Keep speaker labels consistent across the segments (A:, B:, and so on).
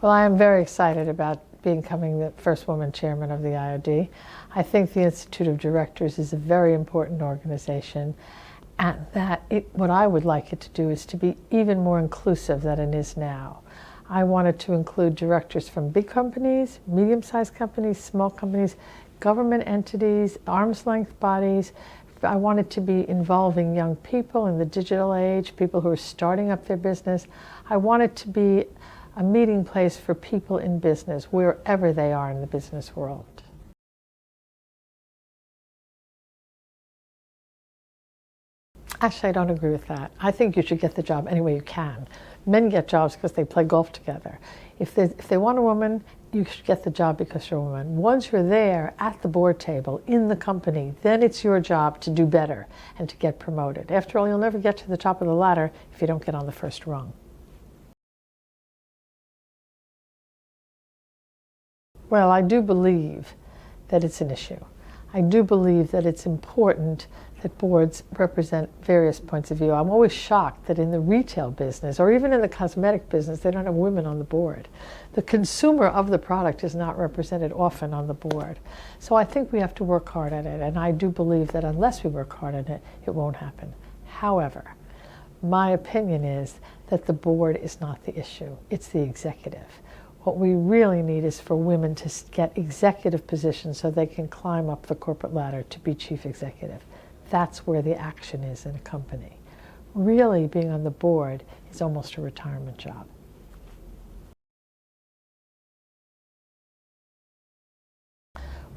A: Well, I am very excited about becoming the first woman chairman of the IOD. I think the Institute of Directors is a very important organization, and what I would like it to do is to be even more inclusive than it is now. I wanted to include directors from big companies, medium-sized companies, small companies, government entities, arm's length bodies. I wanted to be involving young people in the digital age, people who are starting up their business. I wanted to be a meeting place for people in business, wherever they are in the business world. Actually, I don't agree with that. I think you should get the job any way you can. Men get jobs because they play golf together. If they want a woman, you should get the job because you're a woman. Once you're there at the board table, in the company, then it's your job to do better and to get promoted. After all, you'll never get to the top of the ladder if you don't get on the first rung. Well, I do believe that it's an issue. I do believe that it's important that boards represent various points of view. I'm always shocked that in the retail business, or even in the cosmetic business, they don't have women on the board. The consumer of the product is not represented often on the board. So I think we have to work hard at it, and I do believe that unless we work hard at it, it won't happen. However, my opinion is that the board is not the issue, it's the executive. What we really need is for women to get executive positions so they can climb up the corporate ladder to be chief executive. That's where the action is in a company. Really, being on the board is almost a retirement job.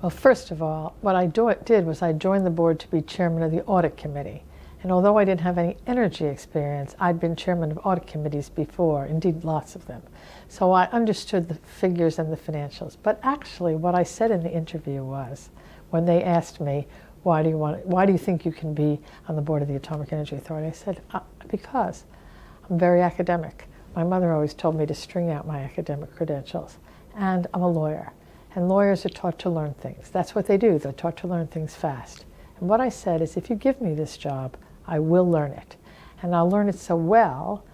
A: Well, first of all, what I did was I joined the board to be chairman of the audit committee. And although I didn't have any energy experience, I'd been chairman of audit committees before, indeed lots of them. So I understood the figures and the financials. But actually what I said in the interview was, when they asked me, why do you think you can be on the board of the Atomic Energy Authority? I said, because I'm very academic. My mother always told me to string out my academic credentials. And I'm a lawyer. And lawyers are taught to learn things. That's what they do. They're taught to learn things fast. And what I said is, if you give me this job, I will learn it. And I'll learn it so well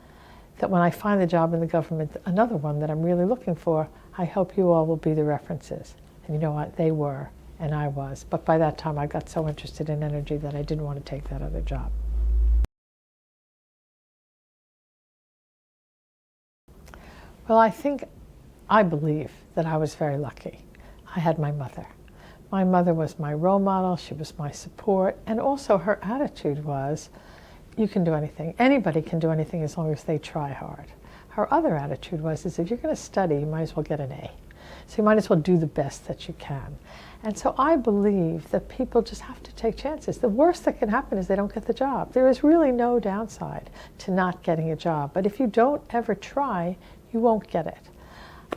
A: that when I find the job in the government, another one that I'm really looking for, I hope you all will be the references. And you know what? They were, and I was. But by that time, I got so interested in energy that I didn't want to take that other job. Well, I believe that I was very lucky. I had my mother. My mother was my role model, she was my support, and also her attitude was, you can do anything. Anybody can do anything as long as they try hard. Her other attitude was, if you're going to study, you might as well get an A. So you might as well do the best that you can. And so I believe that people just have to take chances. The worst that can happen is they don't get the job. There is really no downside to not getting a job. But if you don't ever try, you won't get it.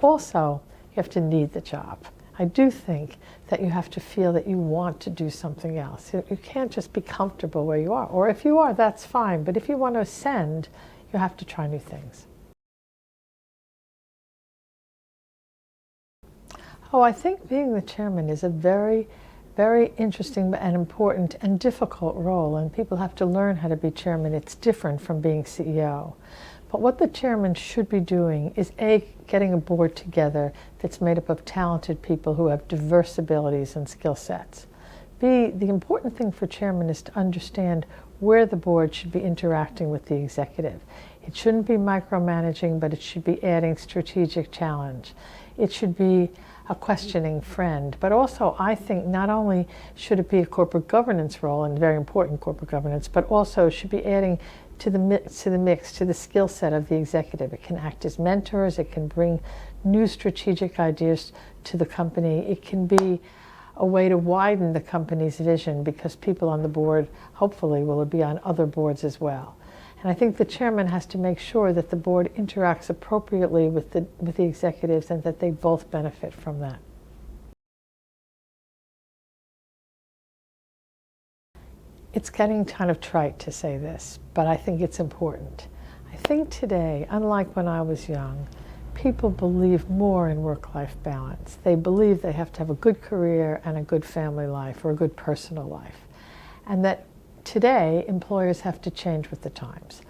A: Also, you have to need the job. I do think that you have to feel that you want to do something else. You can't just be comfortable where you are. Or if you are, that's fine. But if you want to ascend, you have to try new things. Oh, I think being the chairman is a very, very interesting and important and difficult role. And people have to learn how to be chairman. It's different from being CEO. But what the chairman should be doing is A, getting a board together that's made up of talented people who have diverse abilities and skill sets. B, the important thing for chairman is to understand where the board should be interacting with the executive. It shouldn't be micromanaging, but it should be adding strategic challenge. It should be a questioning friend. But also, I think not only should it be a corporate governance role, and very important corporate governance, but also should be adding to the mix, to the skill set of the executive. It can act as mentors, it can bring new strategic ideas to the company, it can be a way to widen the company's vision because people on the board hopefully will be on other boards as well. And I think the chairman has to make sure that the board interacts appropriately with the executives and that they both benefit from that. It's getting kind of trite to say this, but I think it's important. I think today, unlike when I was young, people believe more in work-life balance. They believe they have to have a good career and a good family life or a good personal life. And that today, employers have to change with the times.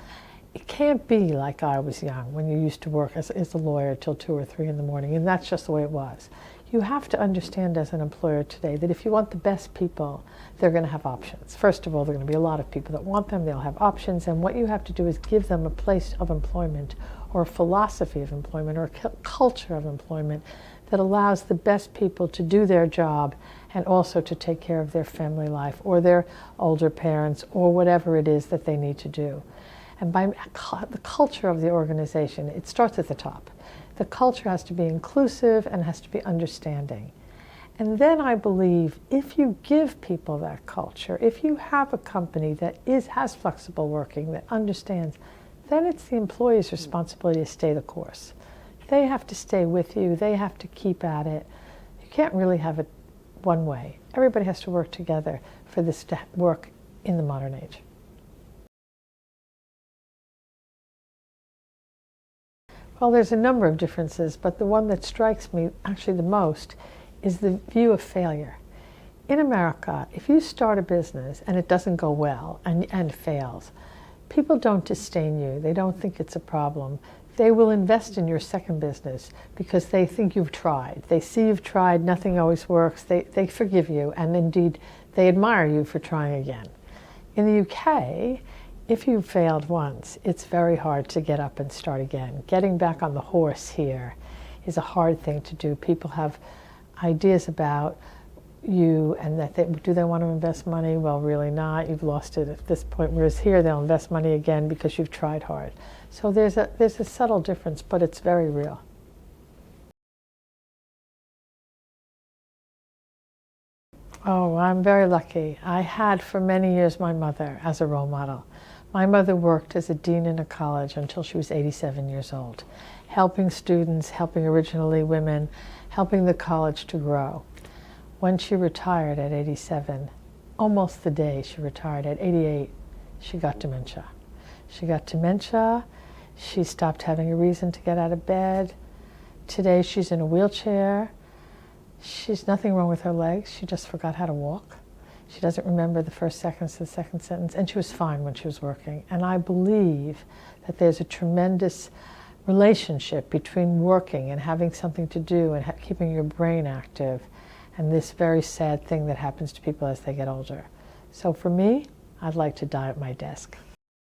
A: it can't be like I was young when you used to work as a lawyer till 2 or 3 in the morning, and that's just the way it was. You have to understand as an employer today that if you want the best people, they're going to have options. First of all, there are going to be a lot of people that want them. They'll have options, and what you have to do is give them a place of employment or a philosophy of employment or a culture of employment that allows the best people to do their job and also to take care of their family life or their older parents or whatever it is that they need to do. And by the culture of the organization, it starts at the top. The culture has to be inclusive and has to be understanding. And then I believe if you give people that culture, if you have a company that has flexible working, that understands, then it's the employee's responsibility to stay the course. They have to stay with you. They have to keep at it. You can't really have it one way. Everybody has to work together for this to work in the modern age. Well, there's a number of differences, but the one that strikes me actually the most is the view of failure. In America, if you start a business and it doesn't go well and fails, people don't disdain you. They don't think it's a problem. They will invest in your second business because they think you've tried. They see you've tried, nothing always works. They forgive you, and indeed, they admire you for trying again. In the UK, if you've failed once, it's very hard to get up and start again. Getting back on the horse here is a hard thing to do. People have ideas about you and that do they want to invest money? Well, really not. You've lost it at this point. Whereas here, they'll invest money again because you've tried hard. So there's a subtle difference, but it's very real. Oh, I'm very lucky. I had for many years my mother as a role model. My mother worked as a dean in a college until she was 87 years old, helping students, helping originally women, helping the college to grow. When she retired at 87, almost the day she retired at 88, she got dementia. She got dementia. She stopped having a reason to get out of bed. Today she's in a wheelchair. She's nothing wrong with her legs. She just forgot how to walk. She doesn't remember the first seconds of the second sentence, and she was fine when she was working. And I believe that there's a tremendous relationship between working and having something to do and keeping your brain active and this very sad thing that happens to people as they get older. So for me, I'd like to die at my desk.